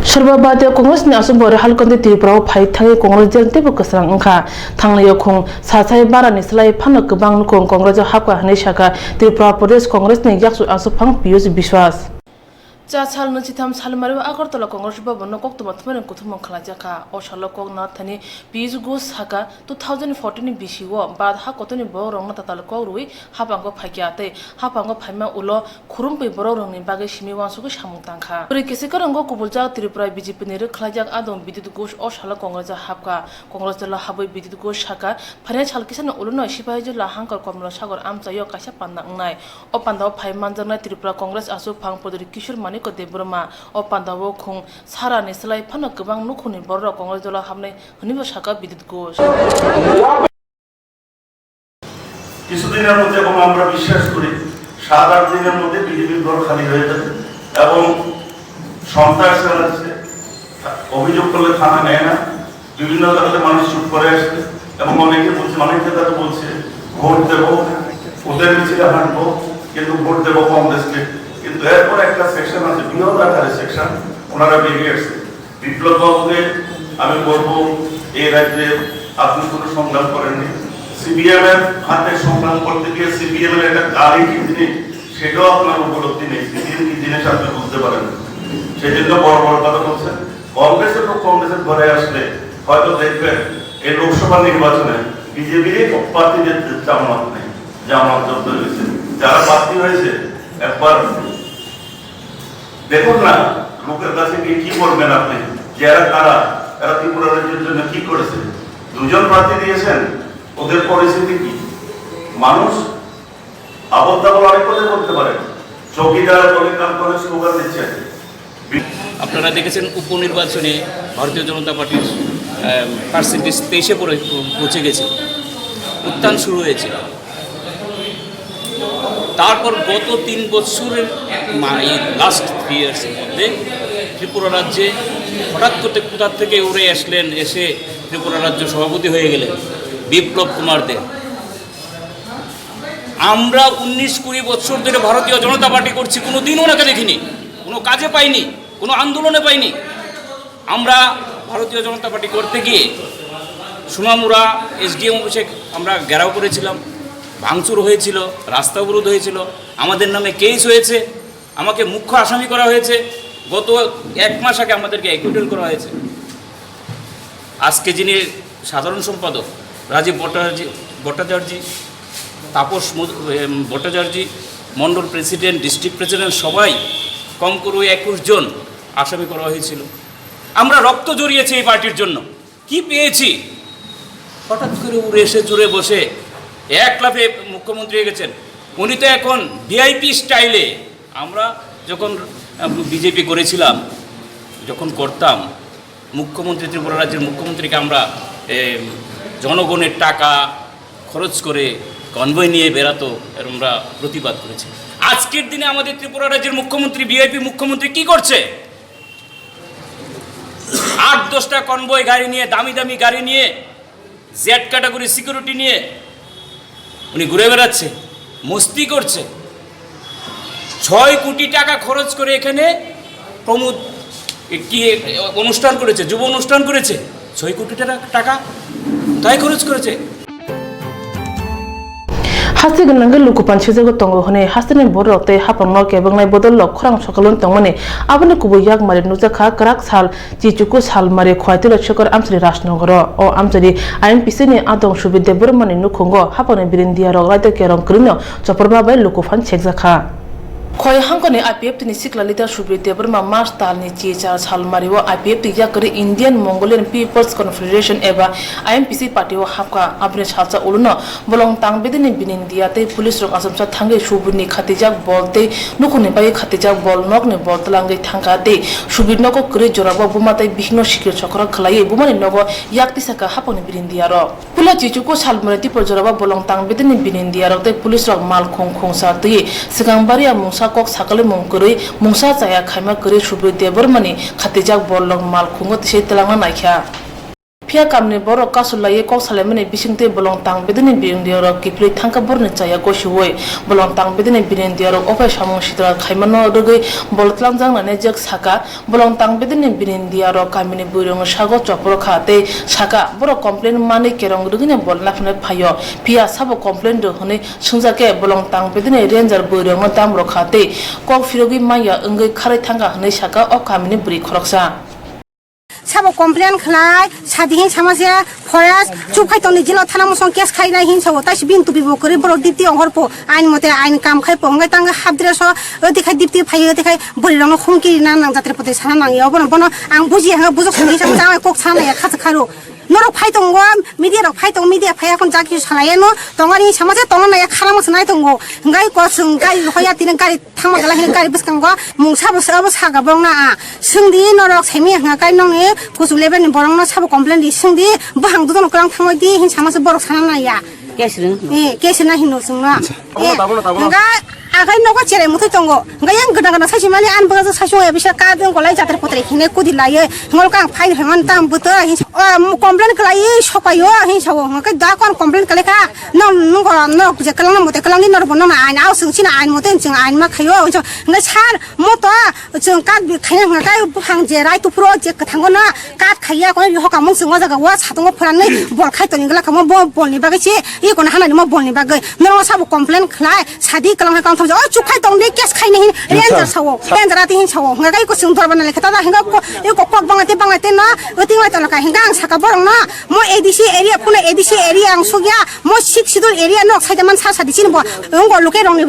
सर्वबादिया कांग्रेस ने आसु बरे हालकंदे त्रिपुरा फाइ थांगे कांग्रेस जलते बकसरां अंखा थांनाय खं सासाय बारा निसलाय फान गोबां नुखं कांग्रेस हाबका हनै शाखा त्रिपुरा प्रदेश कांग्रेस ने याक्सु आसु फां पियुष विश्वास चाल नचिथाम सालमारि आगरतला कांग्रेस भवन कोक्तमा थमन कुथुम खलाजाखा ओशालो कोगना थनि पियुष घोष हाका 2014 नि बिसिओ बाद हा कतनि बरंग ताताल कोरुइ हाबांगो फाइक्याते हाबांगो फाइमा उलो खुरुमपै बरंगनि बागै सिमिवासुको सामुंतांखा पुरि केसेकरंगो कुबुलजा त्रिपुरा बीजेपी नि खलाजाक आदम बिद्युत घोष ओशालो कांग्रेस हाबका कांग्रेस दल हाबै बिद्युत घोष हाका फाने छालकिसन उलुनो सिपाहि जुला हांकर कमल सागर आमचायो कासा पान्नांनाय ओ पान्दाव फाइमानजनाय त्रिपुरा कांग्रेस आसु फां पदरि किशोर मानि को देब्रमा ओ पान्दावो खुं सारा निसलाय फान गोबां नुखुनि बर कांग्रेस दल हाबनाय हनिबो शाखा बिद्युत घोष কিছুদিনের মধ্যে এবং আমরা বিশ্বাস করি 7-8 দিনের মধ্যে বিজেপির ঘর খালি হয়ে যাবে এবং সন্ত্রাস চালাচ্ছে অভিযোগ করলে থানা নেয় না বিভিন্ন জায়গাতে মানুষ চুপ করে আসছে এবং অনেকে বলছে ভোট দেব ওদের মিছিলে হাঁটবো কিন্তু ভোট দেব কংগ্রেসকে কিন্তু এরপর একটা সেকশন আছে বৃহৎ আকারের সেকশন ওনারা বেরিয়ে আসছে বিপ্লব বাবুকে আমি বলবো এই রাজ্যে আপনি কোনো সংগ্রাম করেননি সিবিএম এর হাতে সংগ্রাম করতে গিয়ে সিবিএম এর একটা গাড়ি কি জিনিস সেটাও আপনার উপলব্ধি নেই সিবিএম কি জিনিস আপনি বুঝতে পারেন সেই জন্য বড় বড় কথা বলছেন কংগ্রেসের লোক কংগ্রেসের ঘরে আসলে হয়তো দেখবেন এই লোকসভা নির্বাচনে বিজেপির প্রার্থীদের জামানত নেই জামানত জব্দ হয়েছে যারা প্রার্থী হয়েছে একবার দেখুন না লোকের কাছে কি করবেন আপনি যারা কারা এরা ত্রিপুরা রাজ্যের জন্য কি করেছে দুজন প্রার্থী দিয়েছেন ওদের পরিস্থিতি কি মানুষ আবদ্ধা বলে অনেক কথা বলতে পারে চৌকিদার বলে কাম করে স্লোগান দিচ্ছে আপনারা দেখেছেন উপনির্বাচনে ভারতীয় জনতা পার্টির পার্সেন্টেজ 23-এ পৌঁছে গেছে উত্থান শুরু হয়েছে তারপর গত 3 বছরের লাস্ট 3 ইয়ার্সের মধ্যে ত্রিপুরা রাজ্যে হঠাৎ করে কোথা থেকে উড়ে আসলেন এসে ত্রিপুরা রাজ্য সভাপতি হয়ে গেলেন বিপ্লব কুমার দেব আমরা 19-20 বছর ধরে ভারতীয় জনতা পার্টি করছি কোনো দিন ওনাকে দেখিনি কোনো কাজে পাইনি কোনো আন্দোলনে পাইনি আমরা ভারতীয় জনতা পার্টি করতে গিয়ে সুনামুরা এসডিএম অফিসে আমরা ঘেরাও করেছিলাম ভাঙচুর হয়েছিল রাস্তা অবরোধ হয়েছিল আমাদের নামে কেস হয়েছে আমাকে মুখ্য আসামি করা হয়েছে গত 1 মাস আগে আমাদেরকে অ্যাকুইটেল করা হয়েছে আজকে যিনি সাধারণ সম্পাদক Rajib Bhattacharya Tapas Bhattacharya mandal president district president সবাই কম করে 21 জন আসামি করা হয়েছিল আমরা রক্ত জড়িয়েছি এই পার্টির জন্য কি পেয়েছি হঠাৎ করে উড়ে এসে জুড়ে বসে এক লাফে মুখ্যমন্ত্রী হয়ে গেছেন উনি তো এখন ভিআইপি স্টাইলে আমরা যখন বিজেপি করেছিলাম যখন করতাম মুখ্যমন্ত্রী ত্রিপুরা রাজ্যের মুখ্যমন্ত্রীকে আমরা জনগণের টাকা খরচ করে কনভয় নিয়ে বেরাতো এর আমরা প্রতিবাদ করেছি আজকের দিনে আমাদের ত্রিপুরা রাজ্যের মুখ্যমন্ত্রী ভিআইপি মুখ্যমন্ত্রী কি করছে 8-10টা কনভয় গাড়ি নিয়ে দামি দামি গাড়ি নিয়ে জেড ক্যাটাগরি সিকিউরিটি নিয়ে উনি ঘুরে বেড়াচ্ছে মস্তি করছে 6 কোটি টাকা খরচ করে এখানে প্রমোদ কি অনুষ্ঠান করেছে যুব অনুষ্ঠান করেছে 6 কোটি টাকা তাই খরচ করেছে হাসি গনাঙ্গে লুকুপান ছিজগো তঙ্গ হনে হাসিনে বরতে হাপংনো কেবংনাই বদল খরাং সকালন তংমানে আবনে কুবু ইয়াক মারে নুজাখা করাক সাল চিচুকু সাল মারে খয়তিল সকর আমসরি রাজনগর ও আমসরি আইএমপিসি নি আদং সুবিদে বরমানি নুখঙ্গ হাপনে বিরিন্দিয়া রগাইতে কেরং করিনো চপরবাবাই লুকুফান ছেকজাখা खय हांकने आईपीएफ नि सिकला लिदार सुब्रते बर्मा मार्च तालनि चेचार सालमारिव आईपीएफ या करे इंडियन मंगोलियन पीपल्स कन्फेडरेशन एबा आईएमपीसी पार्टीव हाका आपने छाचा उलुनो बलंग तांगबेदिनि बिनिंदियाते पुलिस रक असमसा थांगे सुबुरनि खातिजाक बलते नुखुनि बाय खातिजाक बल नगने बलतलांगे थांगाते सुबिरनको करे जराबो बुमाते बिखनो सिकिर चक्र खलाये बुमानि नगो याक्ति साका हापनि बिनिंदियार पुला चिचुको सालमारिति पर जराबो बलंग तांगबेदिनि बिनिंदियारते पुलिस रक माल खों खोंसा तये सिगांबारिया मुसा कक साकले मंगकरै मुंसा चाया खाइमा करे सुब्रते बर्मानि खातिजाक बलंग माल खोंगो तिसे तलांगा नायख्या Pia kamni borok kasulai kok salemene bisingte bolong tang bedene biring diorok kipli thangka borne chaya goshuwe bolong tang bedene biring diorok opai samung sidra khaimano rugui boltlangjang nane jak saka bolong tang bedene biring diorok kamini burung sago chopro khate saka borok complain mani kerong rugine bolna phne phayo pia sabo complain do hone sungjake bolong tang bedene ranger burung tamro khate kok firogi maya engai kharai thanga hne saka ok kamini buri khoroksa Sabo complain khlai sadihin samasya forest chupai toni jilo thana musong kes khai nai hin sawo tas bin tu bi bokori bro dipti onghorpo ain mote ain kam khai po ngai tang habdre so dikhai dipti phai dikhai bori rang khumki na nang jatre pote sana nang yo bono bono ang buji hang bujok sani sam jang kok sana ya khats kharo norok phai tongwa media rok phai tong media phai akon jaki salaya no tongari samasya tongna ya kharama sanai tongo ngai ko sung gai hoya tin gai thangma gala hin gai buskang go mungsa bo saga bong na sungdi norok semi hanga kai nong e kusu leben ni borong na sabo complain di sungdi bahang du no krang thangoi di hin samasya borok sana na ya kesina hin no sungna ngai agai nogo chere muthai tongo ngai yang gada gada sashi mali an baga sashi ya bisa ka den ko lai jatre potre hine kudi laye ngol kang phai hangan tam buta hin complain kalai sopayo hin sawo ngai da kon complain kale ka no ngo no je kalang na mote kalang ni nor bono na ain au sung china ain mote chung ain ma khayo ngai char moto chung ka bi khai ngai kai buhang je rai tu pro je ka thango na ka khaya ko ho ka mung sung ga wa chatung phuran nei bol khai to ni gala ka mo bol ni baga chi i ko na hana ni mo bol ni baga no sabo complain khlai sadi kalang ka 저 축하이 동네 깨스 카이네 렌저 사고 렌저라티 hin 사고 nga ko sung thor banale khata da hinga ko e ko kok bangate na uting wa tala ka hinga ang saka borong na mo ADC area puna ADC area ang sugya mo sik sidul area nok saida man sa sadi chin bo ngo luke rong ni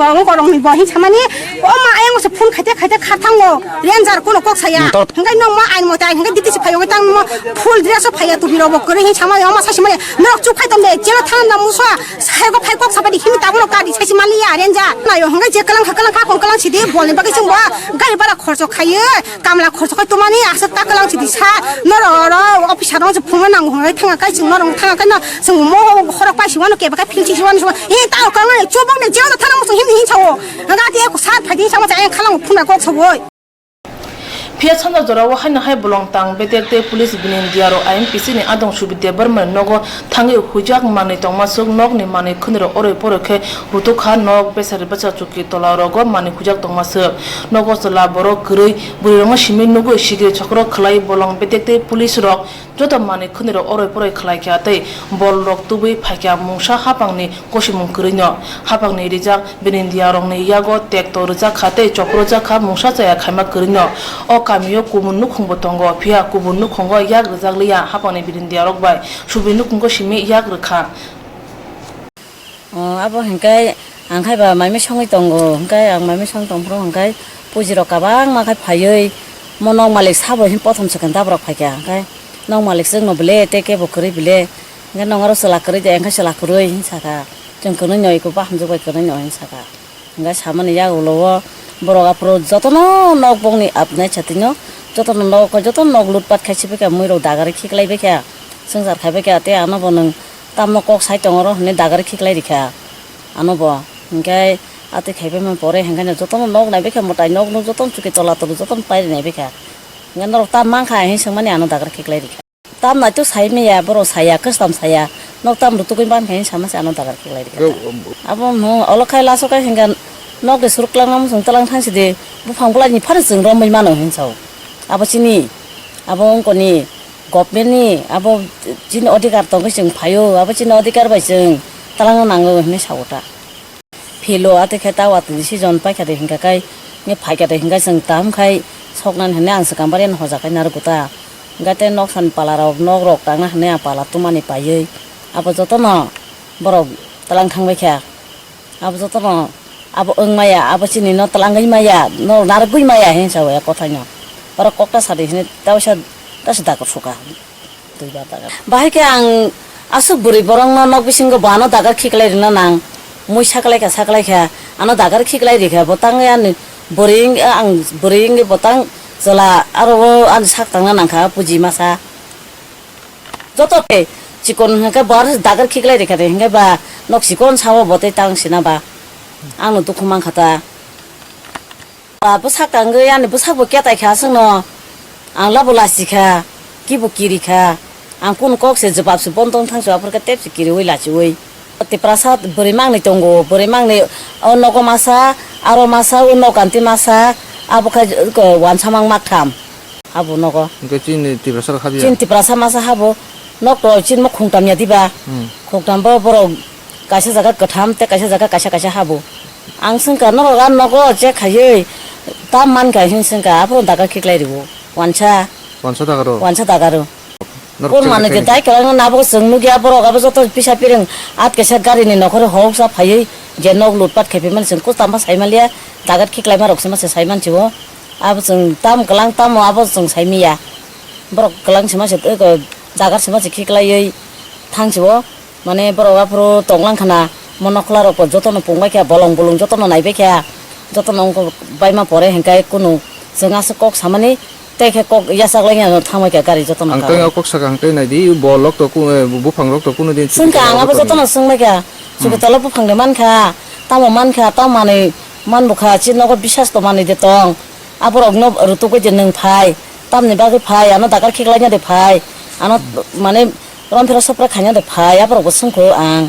bo hin chamani o ma ayang se phun khate khathang mo renjar ko kok saya hinga no ma ain mo ta hinga diti se phayo tang mo phul dress so phaya tu biro bo kore hin chama ma sa simale nok chukhai tomne jelo than na muswa sai ko phai kok sabadi hin ta mo ka di sai simali ya renja na yo hinga je kalang ka kon kalang chidi bolni bagai sing wa gai bara khorcho khaye kamla khorcho kai tumani asa ta kalang chidi sa noro office rong je phunga nang ngai thanga kai sing norong thanga kai na sing mo khorak pa siwan ke ba philchi siwan so e ta kalang chobong ne jelo thana mo hin hin chawo nga ti ko sa phadi sama ja kalang phuna ko chawo Pia chanda jora wa haina hai bolong tang betekte police binin diaro IMPC ni adong subite barman nogo thangi hujak mane tongma suk nok ni mane khuniro ore porokhe rutu kha nok besari bacha chuki tola rogo mane hujak tongma suk nogo sala boro gurui burirong simi nugo shigre chokro khlai bolong betekte police rok joto mane khuniro ore pore khlai kya te bol rok tubui phakya mungsa hapangni kosimung kurino hapangni rijak binin diarong ni yago tek to rijak khate chokro jak kha mungsa chaya khaima kurino o kamiyo kubun nukhungbo tongo pia kubun nukhungo yak rizakliya hapani birin diarok bai subi nukhungo shimi yak rikha abo hengkai angkai ba maime songai tongo hengkai ang maime song tongpro hengkai pujiro kabang makai phayoi monong malik sabo hin prothom second dabrok phakya hengkai nong malik sing no bele teke bokri bele ngan nongaro sala kri de angkai sala kroi hin saka jengkono nyoi ko ba hamjo bai kono nyoi hin saka hengkai samani ya ulowo boroga pro jotono nok bongni apnai chatino jotono nok lutpat khaisi beka muiro dagari khiklai beka sangjar khai beka te ano bonang tamno kok sai tongoro hne dagari khiklai rikha ano bo hingkai ate khaibe man pore hingkai jotono nok nai beka motai nok no joton chuki tola to joton pai nai beka ngan ro tam mang khai hin sangmani ano dagari khiklai rikha tam na tu sai me ya boro saya kastam saya nok tam rutukin ban khai samase ano dagari khiklai rikha abo no olokai laso kai hingan nok de suruklang am sung talang thang side bu phangpla ni phar jeng ro mai mano hin chau abo chini abo ko ni government ni abo jin adhikar tong sing phayo abo chin adhikar bai sing talang nango ne sauta philo ate khata wat decision pai khade hinga kai ne phai khade hinga sing tam khai soknan hene ang sakam baren hoja kai nar guta gate nok san pala rok nok rok tang na hene pala tumani payei abo jotono borok talang thang bai kha abo jotono abo eng maya abo chini no talangai maya no nargui maya hin sawe kothaino para kokta sadi hine tawsa tasda ko suka dui ba daga bahai ke ang asuk buri borong no nok bisingo bano dagar khiklai rina nang moi saklai kha ano dagar khiklai rikha botang yan boring ang boring botang jala aro an sak tangna nangkha puji masa joto pe chikon ka bar dagar khiklai rikha de hinga ba nok sikon sawo bote tang sina ba ang tu kumang kata busak tangga yang busak bukia tak kaya seno ang labu lasi kah kibu kiri kah आं कुन कक से जबाबसो बन्दं थांसो आफोरखौ टेपसो किरि वइ लासि वइ ते प्रसाद बोरै मांनै दंगो बोरै मांनै अनग मासा आरो मासा उनाव कान्ति मासा आबोखा वानसामां मागथाम हाबो नगो Cái chuyện này thì sao khác चिन तिप्रासा मासा हाबो नक तो चिन मक खुंटाम या दिबा खुंटाम बर कासे जागा गथाम ते कासे जागा कासा हाबो आं संका नगो गान नगो जे खायै ता मान गाय संका आफोर दागा खिक्लाय रिबो Còn sao ta rồi वानसा दागारो कोन माने के ताइ कलां नाबो जोंनु गया बर गाबो जतो पिसा पिरं आत केसा गारिनि नखर हौसा फायै जे नक लुटपाट खेपे मान जों को तामा साइमालिया दागात खिक्लाय मारक समा साइमान छिबो आबो जों ताम कलां ताम आबो जों साइमिया बर कलां समा से दागात समा से खिक्लायै थांसिबो माने बर गाफोर तंलां खाना मनखला रप जतन पंबाय क्या बलं बलं जतन नायबाय क्या जतन बायमा परे हेंकाय कुनु जोंआसो कक सामानि तेखे कक यासागलाय थांबाय क्या गारि जतन Ang tây áo sắc ang tây này đi bò lóc tổ cũng bố phẳng lóc tổ cũng đi संका आंगाबो जतन सोंबाय क्या सुके तलब फांदे मानखा ताम मानखा ताम माने मान बुखा चिनगो बिसास तो माने दे तंग आबरक न रुतु को जे नों फाय तामनि बागै फाय आनो दागार खिक्लायना दे फाय आनो माने रनफेरा सप्रा खायना दे फाय आबरक सोंखो आं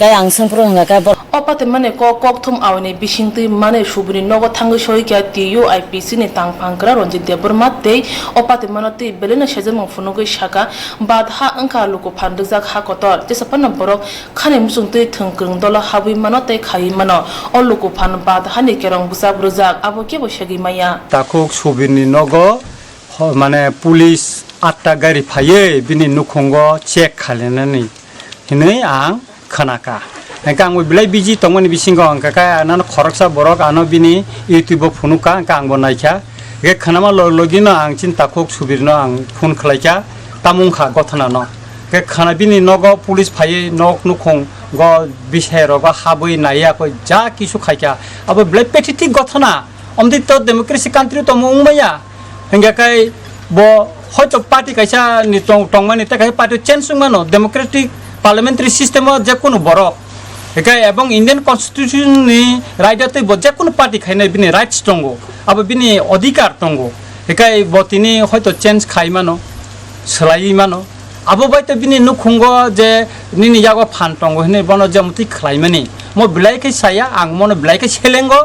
गाय आं सोंफ्रो हंगाका opate mane kokthum awni bisingtui mane subri nogo thangi soikya TUIPC ni tangpangkra ronjit deborma tei opate manati belena sejamang funogoi saka badha angka luko phandujak hakotor jesapana borok khane musungtui thungkrung dola habui manote khai mano o luko phan badha ni kerong busab rujak abo kebo segi maya takuk subini nogo mane police atta gari phaye bini nukhongo check khalenani hinai ang khanaka Engkang we belai biji tongmani bisingo angka anan khoraksa borok ano bini YouTube phunuka angkang bonaikha ge khanama logino ang chin takuk subirno ang phun khlaika tamungkha gothana no ge khana bini nogo police phaye nok nukhong go bishero go habui naiya ko ja kisu khaika abo belai petiti gothana omdi to democracy country to mungmaya engka kai bo hoito party kaisa ni tongmani ta kai party change mano democratic parliamentary system je kono borok Ekai abang Indian Constitution ni right ate bojja kono party khaina bini rights tongo abo bini odhikar tongo ekai botini hoito change khai mano slai mano abo baita bini nukhungo je nini yago phan tongo hine bono jamuti khlai mani mo blai ke saya ang mono blai ke selengo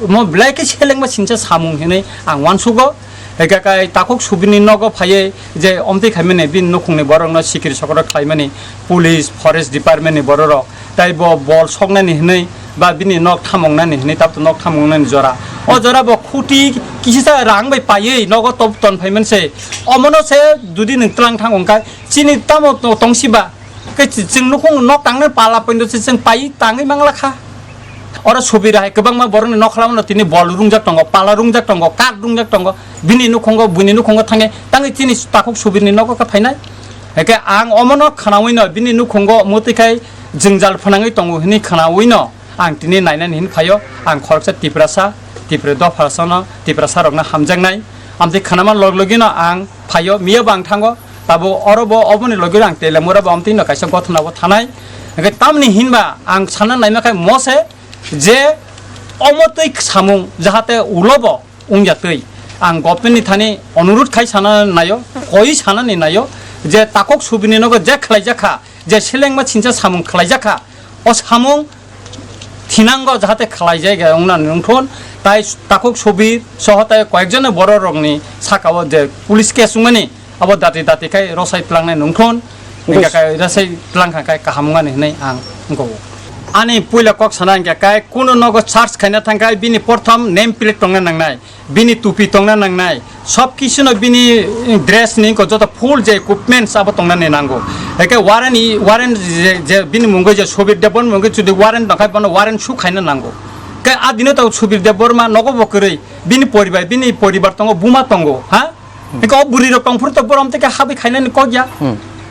mo blai ke selengma sincha samung hine ang wansugo ekai takuk subini nogo phaye je omti khaimene bin nukhungni borok no sikiri sakora khlaimani police forest department ni borok tai bo bol sognani hinai ba bini nok thamongnani hinai tap to nok thamongnani jora o jora bo khuti kisisa rang bai paye nogo top ton phaiman se omono se dudi ning tlang thang ongka chini tamo tongsiba ke jing nukhung nok tangna pala poindo se jing pai tangai mangla kha ora sobira kebang ma borong nok khalam no tini bol rungjak tongo pala rungjak tongo kat rungjak tongo bini nukhungo buni nukhungo thange tangai tini takuk subirni nogo ka phainai eke ang omono khanawi no bini nukhungo mutikai jingjal phanangai tongo hini khanawi no ang tini nainan hin phayo ang khorksa tiprasa tipre do pharasana tiprasa rokna hamjangnai amti khanama loglogino ang phayo miya bang thango tabo orobo oboni logiro ang telemura bamti no kaisa gothna bo thanai eke tamni hinba ang sana naima kai mose je omotoi samung jahate ulobo ungjatoi ang gopeni thani onurut khai sana nayo koi sana ni nayo je takok subini nogo je khlaijaka je selengma chincha samung khlaijaka o samung thinango jahate khlaijai ga ongna nungthon tai takok subir sohotai koyekjone boro rokni sakao je police case mani abo dati kai rosai plangnai nungthon engka kai rosai plangkha kai kahamungani nei ang ngko ani puila kok sana engka kai kuno nogo charge khaina thangkai bini prothom name plate tongna nangnai bini tupi tongna nangnai sob kisuno bini dress ni ko jota full je equipments abo tongna ne nango eke warren je bini mungo je sobir debon mungo chudi warren nakai bono warren su khaina nango kai adino taw sobir debor ma nogo bokrei bini poribar tongo buma tongo ha eke oburi ro tongfur to borom teke habi khaina ni kogya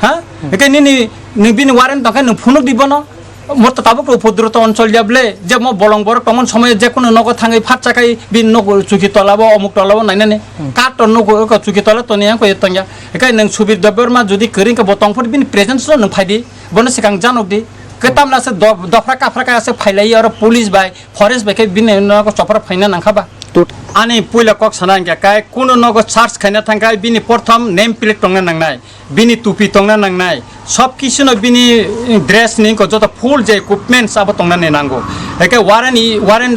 ha eke ni bini warren nakai no phunuk dibono মোর তাবক উপদ্রুত অঞ্চল যাবলে যে মো বলংবর তমন সময় যে কোনো নগ থাঙ্গি ফাট চাকাই বিন নগ চুকি তলাবো অমুক তলাবো নাইনানে কাট নগ চুকি তলা তনিয়া কই তংয়া একাই নং সুবির দবের মা যদি করিং কা বতংফর বিন প্রেজেন্স নং ফাইদি বন সিকাং জানক দি কেতামলা সে দফরা কাফরা কা সে ফাইলাই আর পুলিশ বাই ফরেস্ট বাই কে বিন নগ চপরা ফাইনা নাখাবা Ani puila kok sanang ya kai kuno nogo charge khaina thangkai bini prothom name plate tongna nangnai bini tupi tongna nangnai sob kisu no bini dress ni ko jota full je equipments abo tongna ne nango ekai warren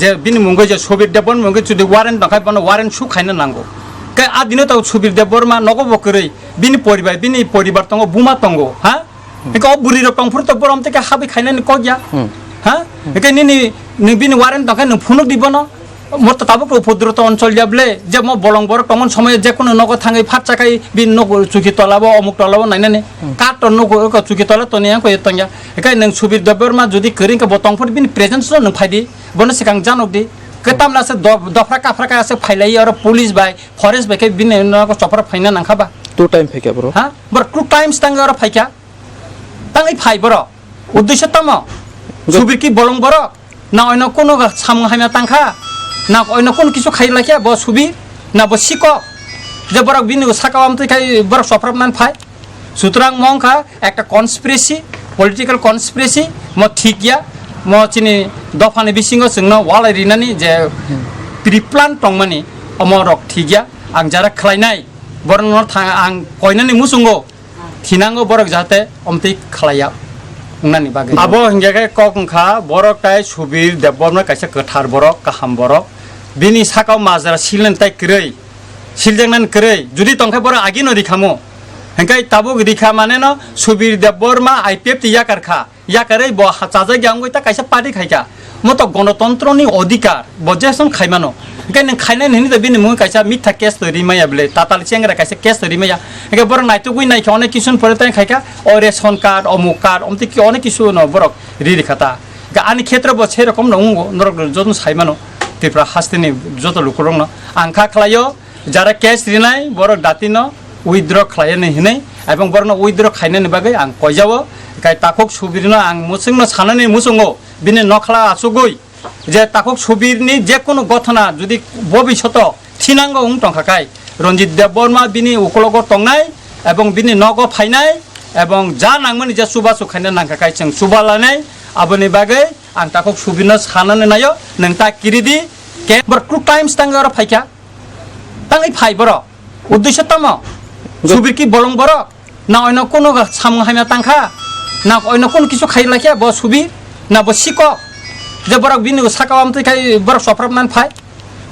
je bini mungo je sobir debon mungo chudi warren dakai bono warren su khaina nango kai adino ta sobir debor ma nogo bokrei bini poribar tongo buma tongo ha ekai buri ro tongfur to borom teke habi khaina ni kogya ha ekai ni bini warren dakai no phunuk dibono মোর তো তাবক উপদ্রুত অঞ্চল যাবলে যে মো বলং বড় তমন সময় যে কোনো নগ থাঙ্গই ফাট চাকাই বিন নগ চুকি তলাবো অমুক তলাবো নাইনানে কাট নগ চুকি তলা তনিয়া কই তঙ্গা একাই নং সুবির দব্বর মা যদি করিং কে বতংফর বিন প্রেজেন্স ন ফাইদি বন সিকাং জানক দি কেতামলা সে দফরা কাফরা আছে ফাইলাই আর পুলিশ বাই ফরেস্ট বাই কে বিন নগ চপরা ফাইনা নাখাবা 2 টাইম ফেকে ব্রো হ্যাঁ বড় 2 টাইমস তাঙ্গ আর ফাইকা তাঙ্গই ফাই বড় উদ্দেশ্য তম সুবির কি বলং বড় না অন্য কোন সাম হাইমা তাঙ্খা না অন্য কোন কিছু খাই লাখিয়া ব সুবি না ব সিক যে বরক বিনি সাকাওয়াম তুই খাই বরক সফরমান ফাই সুতরাং মংখা একটা কনস্পিরেসি পলিটিক্যাল কনস্পিরেসি ম ঠিকিয়া ম চিনি দফানি বিসিঙ্গ जोंनो ওয়াল রিনানি যে প্রিপ্লান টংমানি অমরক ঠিকিয়া আং যারা খালাইনাই বরং আং কয়নানি মুসুঙ্গো থিনাঙ্গো বরক যাতে অমতি খালাইয়া उन्नानि बागै आबो हिंगाके कखा बरक ताय सुबिर देबबरना कायसे गोथार बरक गाहाम बरक बिनि साकाव माजरा सिलन ताय क्रै सिलजंनान क्रै जुदि तंखाय बर आगि न रिखामो हेंकाय ताबो रिखा माने न सुबिर देबबरमा आईपीएफ ति याकारखा याकारै ब हाचाजा ग्यांगै ता कायसे पार्टी खायका मत गणतन्त्रनि अधिकार बजेसन खायमानो हेंकाय नों खायनाय ननि दा बिनि मुं कायसा मिथ्या केस तरि माया बले ताताल चेंग्रा कायसे केस तरि माया हेंकाय बर नायतो गुइ नायखे अनेक किसुन परताय खायका ओ रेशन कार्ड अमुक कार्ड अमति कि अनेक किसु न बरक रिरिखाता आनि क्षेत्र ब छे रकम नंगो नरक जन सायमानो तिफ्रा हास्तिनि जत लुकुरंग न आंखा खलायो जारा केस रिनाय बरक दातिन उइद्र खलायनो हिनै एबं बरन उइद्र खायनानि बागै आं कयजावो काय ताखक सुबिरनो आं मुसुंनो साननि मुसुंगो बिनि नखला आसुगै जे ताखक सुबिरनि जे कोनो गथना जुदि भबिष्यत थिनांगो उं टंखाकाय रंजित देबबर्मा बिनि उकलग टंनाय एबं बिनि नग फायनाय एबं जा नांमोनि जे सुबासु खायना नांखाकाय जों सुबा लानाय आबनि बागै आं ताखक सुबिरनो साननो नायो नों ता किरिदि के बर 2 टाइम्स तांगा र फायका तांगै फाय बर उद्देश्य तम सुबिर की बलং बर ना অন্য কোনো সাম হাইমা তাঙ্খা না অন্য কোন কিছু খাই লাখিয়া ব সুবির না ব সিক যে বরক বিনি সাকাওয়াম তুই খাই বরক সফরমান ফাই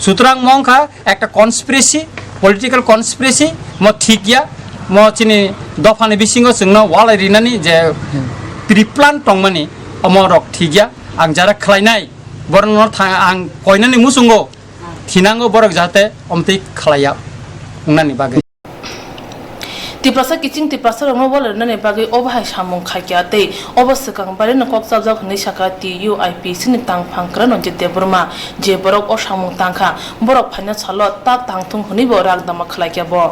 সুতরাং মংখা একটা কনস্পিরেসি পলিটিক্যাল কনস্পিরেসি ম ঠিকিয়া ম চিনি দফানি বিসিঙ্গ जोंनो ওয়াল রিনানি যে প্রিপ্লান টংমানি অমরক ঠিকিয়া আং যারা খালাইনাই বরন আং কয়নানি মুসুঙ্গো থিনাঙ্গো বরক যাতে অমতি খালাইয়া उन्नानि बागै तिप्रासा किचिंग तिप्रासा रंगो बोल नने बागै ओबाहाय सामुं खायकियाते अबस्य कांग बारे न कक जाबजाक हनै साका TUIP सिनि तांग फांक्रा नजे देबरमा जे बरक अ सामुं तांखा बरक फाइना छलो ता तांथुं हनैबो रागदामा खलायकियाबो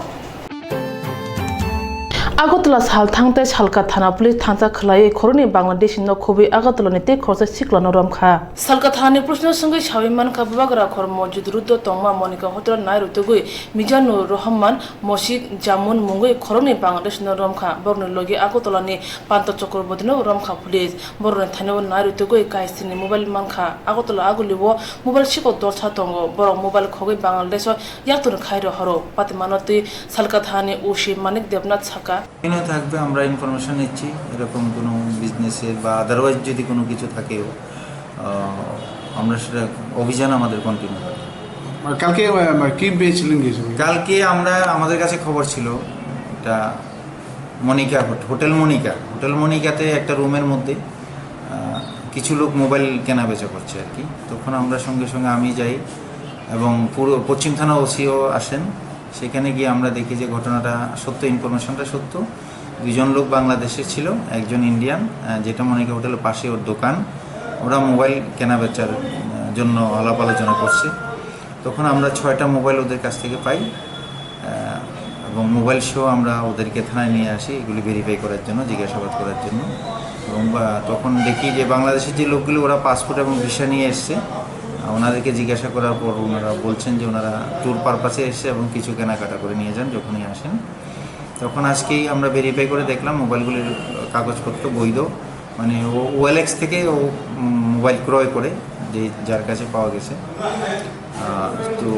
আগতলা সাল থাংতে সালকা থানা পুলিশ থানচা খলাই খরনি বাংলাদেশ ন খুবই আগতলানি তে খরচা সিকলানো রমখা সালকা থানানি প্রশ্ন সঙ্গে সাবিমান কাববাগরা খর মজুদ রুদ্দ তংমা মনিকা হতর নাই রুতগুই মিজানুর রহমান মসজিদ জামুন মুঙ্গই খরনি বাংলাদেশ ন রমখা বরন লগে আগতলানি পান্ত চক্রবর্তীনো রমখা পুলিশ বরন থানেও নাই রুতগুই কাইসিনি মোবাইল মানখা আগতলা আগুলিবো মোবাইল শিকো দরছা তঙ্গ বড় মোবাইল খগই বাংলাদেশ ইয়াতুন খাইরো হরো পাতিমানতি সালকা থানানি ওসি মানিক দেবনাথ ছাকা এখানে থাকবে আমরা ইনফরমেশন নিচ্ছি এরকম কোনো বিজনেসের বা আদারওয়াইজ যদি কোনো কিছু থাকেও আমরা সেটা অভিযান আমাদের কন্টিনিউ করি। আর কালকে কি পেয়েছিলেন কিছু? কালকে আমাদের কাছে খবর ছিল এটা মনিকা হোটেল মনিকাতে একটা রুমের মধ্যে কিছু লোক মোবাইল কেনা বেচা করছে আর কি। তখন আমরা সঙ্গে সঙ্গে আমি যাই এবং পুরো পশ্চিম থানা ওসিও আসেন। সেখানে গিয়ে আমরা দেখি যে ঘটনাটা সত্য, ইনফরমেশনটা সত্য। দুজন লোক বাংলাদেশের ছিল, একজন ইন্ডিয়ান, যেটা মনিকা হোটেলের পাশে ওর দোকান। ওরা মোবাইল কেনা বেচার জন্য আলাপ আলোচনা করছে। তখন আমরা 6টা মোবাইল ওদের কাছ থেকে পাই এবং মোবাইল সহ আমরা ওদেরকে থানায় নিয়ে আসি এগুলি ভেরিফাই করার জন্য, জিজ্ঞাসাবাদ করার জন্য। এবং তখন দেখি যে বাংলাদেশের যে লোকগুলো ওরা পাসপোর্ট এবং ভিসা নিয়ে এসছে। ওনাদেরকে জিজ্ঞাসা করার পর ওনারা বলছেন যে ওনারা ট্যুর পারপাসে এসে এবং কিছু কেনাকাটা করে নিয়ে যান যখনই আসেন। তখন আজকেই আমরা ভেরিফাই করে দেখলাম মোবাইলগুলির কাগজপত্র বৈধ, মানে OLX থেকে ও মোবাইল ক্রয় করে, যার কাছে পাওয়া গেছে। তো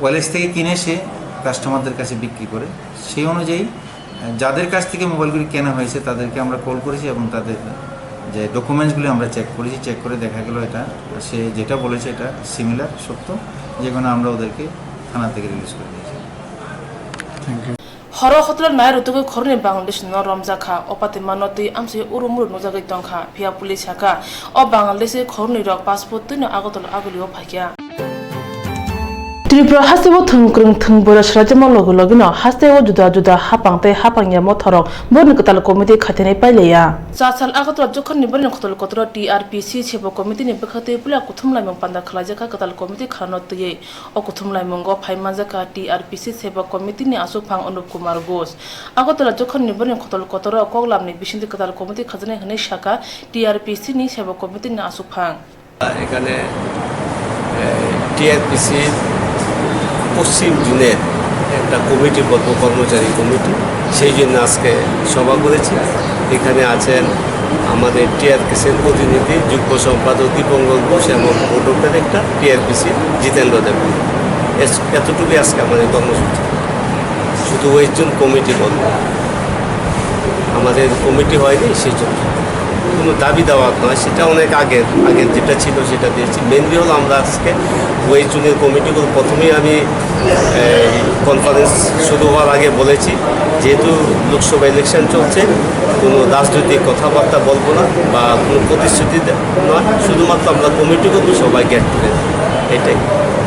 ওয়ালেস থেকে কিনে সে কাস্টমারদের কাছে বিক্রি করে। সেই অনুযায়ী যাদের কাছ থেকে মোবাইলগুলি কেনা হয়েছে তাদেরকে আমরা কল করেছি এবং তাদের যে ডকুমেন্টসগুলি আমরা চেক করেছি, চেক করে দেখা গেল এটা সে যেটা বলেছে এটা সিমিলার সত্য, যে কারণে আমরা ওদেরকে থানা থেকে রিলিজ করে দিয়েছি। Thank you. হর হতল নায়ের উতুকে খরনি বাংলাদেশ ন রমজাখা অপাতে মানতি আমসে উরুমুর নজাগৈ তংখা ভিয়া পুলিশ হাকা অ বাংলাদেশে খরনি রক পাসপোর্ট তৈন আগতল আগলিও ফাইকিয়া ত্রিপুরা হাসিবো থংক্রং থংবরা সরাজমা লগো লগিনো হাসতেও जुदा जुदा हापांते हापांया मथरक बन कतल कमिटी खातेनै पाइलेया चासाल आगतल जखन निबरन खतल कतर टीआरपीसी सेबो कमिटी नि बखते पुला कुथुमलाय मं पान्दा खलाजका कतल कमिटी खानो तये अ कुथुमलाय मंगो फाइमाजका टीआरपीसी सेबो कमिटी नि आसुफां अनुप कुमार घोष आगतल जखन निबरन खतल कतर कगलामनि बिसिंदि कतल कमिटी खाजने हनै शाखा टीआरपीसी नि सेबो कमिटी नि आसुफां এখানে টিআরপিসি পশ্চিম জোনের একটা কমিটি বলবো, কর্মচারী কমিটি, সেই জন্য আজকে সভা করেছি। এখানে আছেন আমাদের টিআরপিসির প্রতিনিধি যুগ্ম সম্পাদক দীপঙ্কর ঘোষ এবং বোর্ড একটা টিআরপিসি জিতেন্দ্র দেব। এতটুকুই আজকে আমাদের কর্মসূচি। শুধু ওই জন্য কমিটি বলব, আমাদের কমিটি হয়নি, সেই জন্য কোনো দাবি দেওয়া নয়, সেটা অনেক আগের যেটা ছিল সেটা দিয়েছি। মেনলি হলো আমরা আজকে ওই জুনের কমিটিগুলো প্রথমেই আমি কনফারেন্স শুরু হওয়ার আগে বলেছি, যেহেতু লোকসভা ইলেকশন চলছে কোনো রাজনৈতিক কথাবার্তা বলবো না বা কোনো প্রতিশ্রুতি নয়, শুধুমাত্র আমরা কমিটিগুলো সবাই গেট করে এটাই।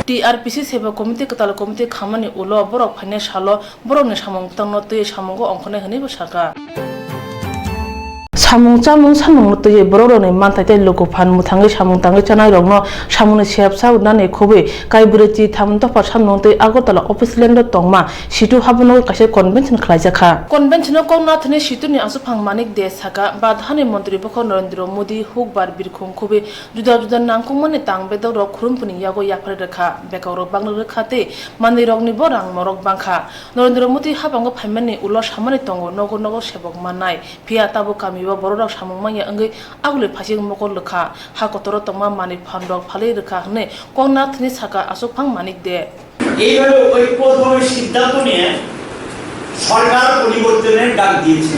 টিআরপিসি সেবা কমিটি কতাল কমিটি খামানি উলো বরক ফাইনে সালো বরকনি সামং তংনতে সামঙ্গ অংখনে হনি বসাকা samung chamung samung tye bororo ne manthai tai logo phan muthangi samung tangi chanai rongno samung sep sa udane khobe kai burechi tham to pa samung tei agotala office land tongma situ habuno kase convention khlaijakha convention kongna thne situ ni asufang manik de saka badhani mantri bokho narendra modi hukbar birkhum khobe juda juda nangkung mane tangbe daw ro khurumphuni yago yapare rakha bekaro bangla rakhate mandi rogni borang morok bangkha narendra modi habango phaimani ulo samani tongo nogo nogo sebok manai phia tabu kamibo borok samung maya angai agule phasing mokol lekha ha kotoro tongma mani phandok phale rekha hne kongna thni saka asufang manik de এইভাবে ঐক্যবদ্ধভাবে সিদ্ধান্ত নিয়ে সরকার পরিবর্তনের ডাক দিয়েছে।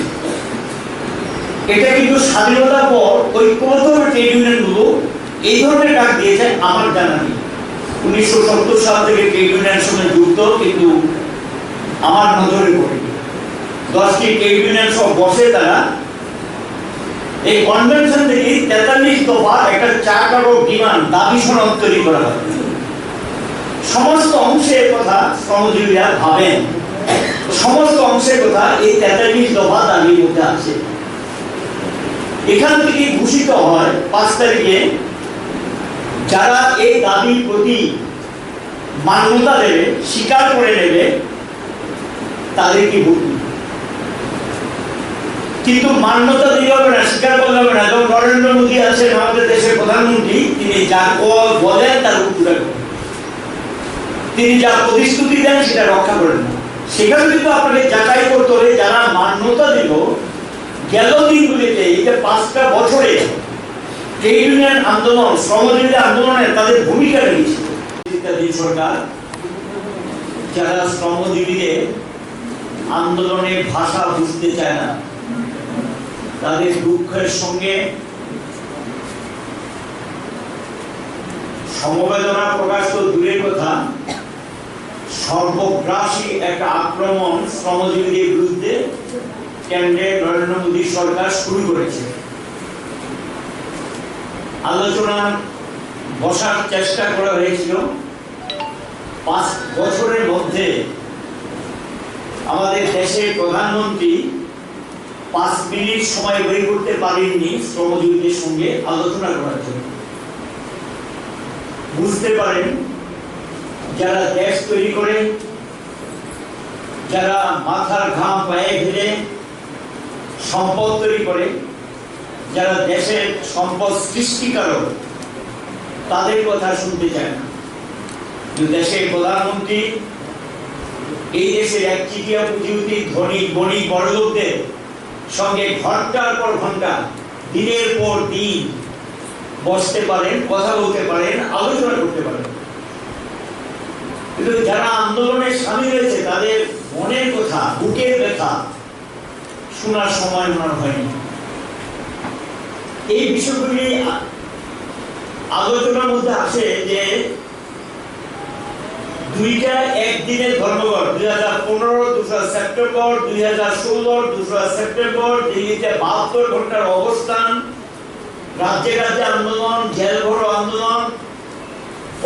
এটা কিন্তু স্বাধীনতার পর ঐক্যবদ্ধভাবে ট্রেড ইউনিয়নগুলো এই ধরনের ডাক দিয়েছে আমার জানা নেই। 1970 সাল থেকে ট্রেড ইউনিয়নের সঙ্গে যুক্ত, কিন্তু আমার নজরে পড়েনি। 10টি ট্রেড ইউনিয়ন সব বসে তারা এই কনভেনশন থেকে 43 দফা একটা চার্টার অফ ডিমান্ড দাবি সনদ তৈরি করা হয়। সমস্ত অংশের কথা শ্রমজীবীরা ভাবেন, সমস্ত অংশের কথা এই 43 দফা দাবির মধ্যে আছে। এখান থেকে ঘোষিত হয় 5 তারিখে যারা এই দাবির প্রতি মান্যতা দেবে, স্বীকার করে নেবে, তাদেরকে ভোট দিবে। কিন্তু মান্যতা দিতে হবে না, স্বীকার করতে হবে না। যেমন নরেন্দ্র মোদী আছেন আমাদের দেশের প্রধানমন্ত্রী, তিনি যা বলেন তার উত্তর করেন, তিনি যা প্রতিশ্রুতি দেন সেটা রক্ষা করেন না। সেখানে কিন্তু আপনাকে যাচাই করতে হবে যারা মান্যতা দিল গেল দিনগুলিতে, এই যে 5টা বছরে ট্রেড ইউনিয়ন আন্দোলন, শ্রমজীবী আন্দোলনের তাদের ভূমিকা রেখেছিল। সরকার যারা শ্রমজীবীদের আন্দোলনের ভাষা বুঝতে চায় না, তাদের দুঃখের সঙ্গে সমবেদনা প্রকাশ তো দূরের কথা, সর্বগ্রাসী একটা আক্রমণ শ্রমজীবীদের বিরুদ্ধে কেন্দ্রে নরেন্দ্র মোদী সরকার শুরু করেছে। আলোচনা বসার চেষ্টা করা হয়েছিল। 5 বছরের মধ্যে আমাদের দেশের প্রধানমন্ত্রী 5 মিনিট সময় বের করতে পারেননি শ্রমজীবীদের সঙ্গে আলোচনা করার জন্য। বুঝতে পারেন যারা দেশ তৈরি করে, যারা মাথার ঘাম পায়ে ফেলে সম্পদ তৈরি করে, যারা দেশের সম্পদ সৃষ্টিকারক, তাদের কথা শুনতে চায় না। দেশের প্রধানমন্ত্রী এই দেশের 1/3 পুঁজিপতি ধনী বণিক বড়লোকদের সঙ্গে ঘন্টার পর ঘন্টা, দিনের পর দিন বসতে পারেন, কথা বলতে পারেন, আলোচনা করতে পারেন। কিন্তু যারা আন্দোলনে সামিল হয়েছে তাদের মনের কথা, বুকের ব্যথা শোনার সময় ওনার হয়নি। এই বিষয়গুলি আলোচনার মধ্যে আসে যে দুইটা একদিনের ধর্মঘট 2015 2 সেপ্টেম্বর, 2016 2 সেপ্টেম্বর দিল্লিতে 72 ঘন্টার অবস্থান, রাজ্যে রাজ্যে আন্দোলন, জেল ভরো আন্দোলন,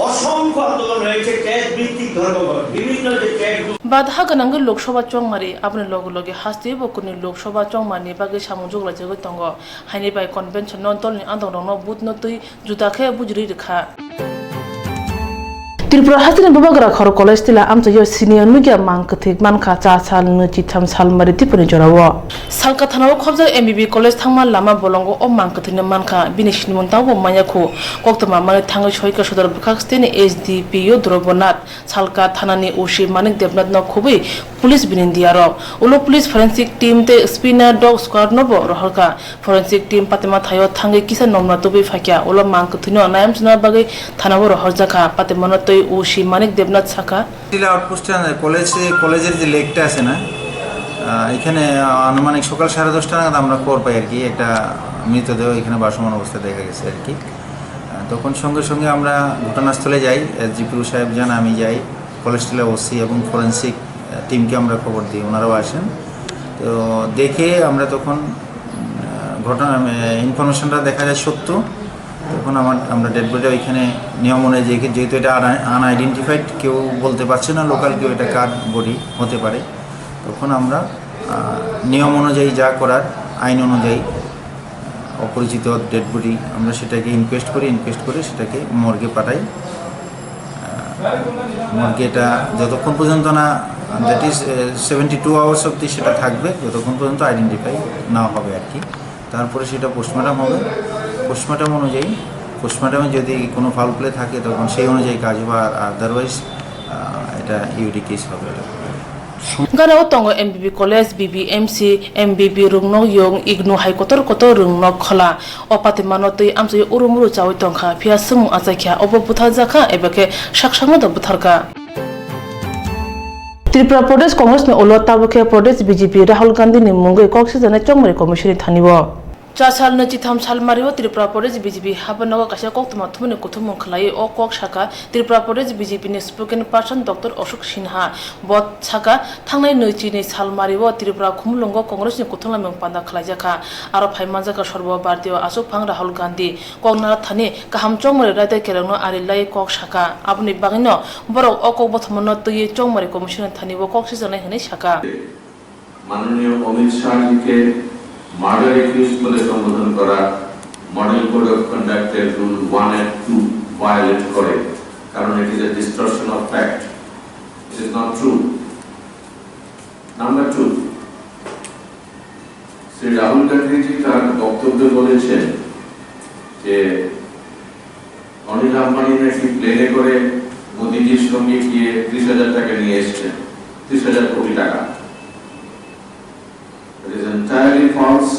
অসংখ্য আন্দোলন হয়েছে, ট্যাগ ভিত্তিক ধর্মঘট, বিভিন্ন যে ট্যাগ বাধা গনাঙ্গ লোকসভা চংমারি আপনি লগে লগে হাস্তি বকুনি লোকসভা চংমানি বাগে সামুজুগ লাজেগৈ তঙ্গ হাইনি বাই কনভেনশন দলनि आन्दोलन बुथ नतुई जुदाखे बुजरी रेखा त्रिपुरा हासिन बाबाग्रा खर कलेज तिला आमचा यो सिनियर नुगिया मांकथिक मानखा चा साल नचिथाम साल मारि तिपुनि जराव सालका थानाव खबजा एमबीबी कलेज थांमा लामा बलंगो ओ मांकथिन मानखा बिनिसिनि मोनताव मायाखौ कोक्तमा माने थाङै सयका सदर बखास्तेनि एसडीपी यो द्रबनाथ सालका थानानि ओसि मानिक देबनाथ न खुबै पुलिस बिनिन्दियारो उलो पुलिस फोरेंसिक टीम ते स्पिनर डग स्क्वाड नबो रहलका फोरेंसिक टीम पातेमा थायो थाङै किसा नमना तबे फाकिया उलो मांकथिन नायमसना बागै थानाव रहलजाखा पातेमन तै ওসি মানিক দেবনাথ শাখা টিলা আউটপোস্টে কলেজের যে লেকটা আছে না, এখানে আনুমানিক সকাল 10:30 নাগাদ আমরা খবর পাই আর কি, একটা মৃতদেহ এখানে ভাসমান অবস্থায় দেখা গেছে আর কি। তখন সঙ্গে সঙ্গে আমরা ঘটনাস্থলে যাই, এসডিপিও সাহেব যান, আমি যাই, কলেজ টিলা ওসি এবং ফরেন্সিক টিমকে আমরা খবর দিই, ওনারাও আসেন। তো দেখে আমরা তখন ইনফরমেশনটা দেখা যায় সত্য। তখন আমরা ডেড বডি ওইখানে নিয়ম অনুযায়ী যেহেতু এটা আনআইডেন্টিফাইড, কেউ বলতে পারছে না লোকাল কেউ এটা কার বডি হতে পারে, তখন আমরা নিয়ম অনুযায়ী যা করার আইন অনুযায়ী অপরিচিত ডেড বডি আমরা সেটাকে ইনকোয়েস্ট করে সেটাকে মর্গে পাঠাই। মর্গে এটা যতক্ষণ পর্যন্ত না, দ্যাট ইজ 72 আওয়ার্স অবধি সেটা থাকবে, যতক্ষণ পর্যন্ত আইডেন্টিফাই না হবে আর কি। তারপরে সেটা পোস্টমর্টম হবে, পোস্টমর্টমে যদি কোনো ফাউল প্লে থাকে তখন সেই অনুযায়ী কাজ হবে, আর আদারওয়াইজ এটা ইউডি কেস হবে। গানাও তঙ্গ এমবিবি কলেজ বিবিএমসি এমবিবি রুংনো ইয়ং ইগনো হাইকোর্টর কত রুংনো খলা অপাতে মানতই আমসই উরুমুরু চাওই তংখা ফিয়াসমু আজাখিয়া অববুথা জাখা এবাকে সাকসাঙ্গ দবুথারকা त्रिपुरा प्रदेश कांग्रेस में ओलो ताबुके प्रदेश बीजेपी राहुल गांधी ने मुंगै कक्सी जाने चंगमरी कमिशन थानिबो 4 साल नचिथाम साल मारियो त्रिपुरा प्रदेश बीजेपी हाबनगो कासे कोक्तमा थुमने कुथुम खलाई ओ कोक शाखा त्रिपुरा प्रदेश बीजेपी ने spoken person doctor Ashok Sinha बत शाखा थांनाय नैचिनि साल मारियो त्रिपुरा खुमलंगो कांग्रेस नि कुथुमला में पांदा खलाइजाखा आरो फाइमानजाका सर्व भारतीय आशोक फांग राहुल गांधी कोंगना थाने काहाम चंगमरी रायते केरंनो आरिलाई कोक शाखा आपनि बागिनो बरो ओ कोक बथमनो तय चंगमरी कमिशन थानिबो कक्सी जानाय हने शाखा माननीय अमित शाह जी के मर्डर एक्यूज বলে সম্বোধন করা মডেল কোড অফ কন্ডাক্টের রুল 1 and 2 ভায়োলেট করে, কারণ it is a distortion of fact, it is not true. Number 2, Shri Rahul Gandhi ji তার বক্তব্যে বলেছেন যে অনিল আম্বানি নাকি প্লেনে করে মোদিজির সঙ্গে গিয়ে 30,000 টাকা নিয়ে এসেছেন, 30,000 কোটি টাকা। It is entirely false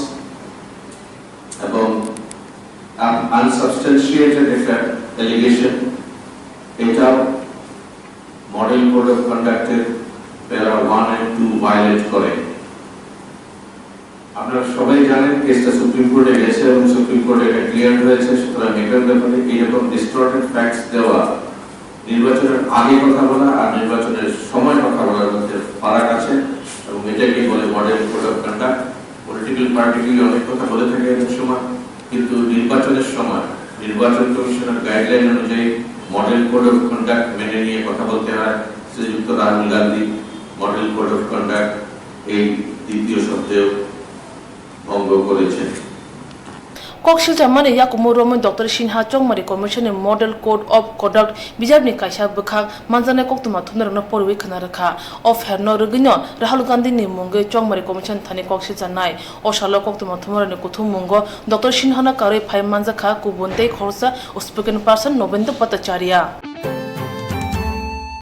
এবং unsubstantiated allegation। এটাও মডেল কোড অফ কন্ডাক্টের প্যারা 1 and 2 ভায়োলেট করে। আপনারা সবাই জানেন কেসটা সুপ্রিম কোর্টে গেছে এবং সুপ্রিম কোর্টে এটা ক্লিয়ার হয়েছে। সুতরাং এটার ব্যাপারে এইরকম ডিস্টর্টেড ফ্যাক্টস দেওয়া, নির্বাচনের আগে কথা বলা আর নির্বাচনের সময় কথা বলার মধ্যে ফারাক আছে, এবং এটাকে বলে model code of conduct. Political পার্টিগুলি অনেক কথা বলে থাকে অনেক সময়, কিন্তু নির্বাচনের সময় নির্বাচন কমিশনের গাইডলাইন অনুযায়ী মডেল কোড অফ কন্ডাক্ট মেনে নিয়ে কথা বলতে হয়। Sriyukta Rahul Gandhi model code of conduct এই দ্বিতীয় শব্দেও ভঙ্গ করেছেন। कक्सिल जामाने याकुमो रोमन डॉक्टर सिन्हा चंगमारी commission model code of conduct बिजाबनि कायसा बखा मानजाने कोक्तमा थुनरनो परवे खना रखा ऑफ हेरनो रगिनो राहुल गांधी नि मुंगे चंगमारी कमिशन थाने कक्सिल जानाय ओशालो कोक्तमा थुमरनो कुथु मुंगो डॉक्टर सिन्हाना कारे फाइ मानजाखा कुबुनते खरसा स्पोकन पर्सन नोबेंद्र भट्टाचार्य।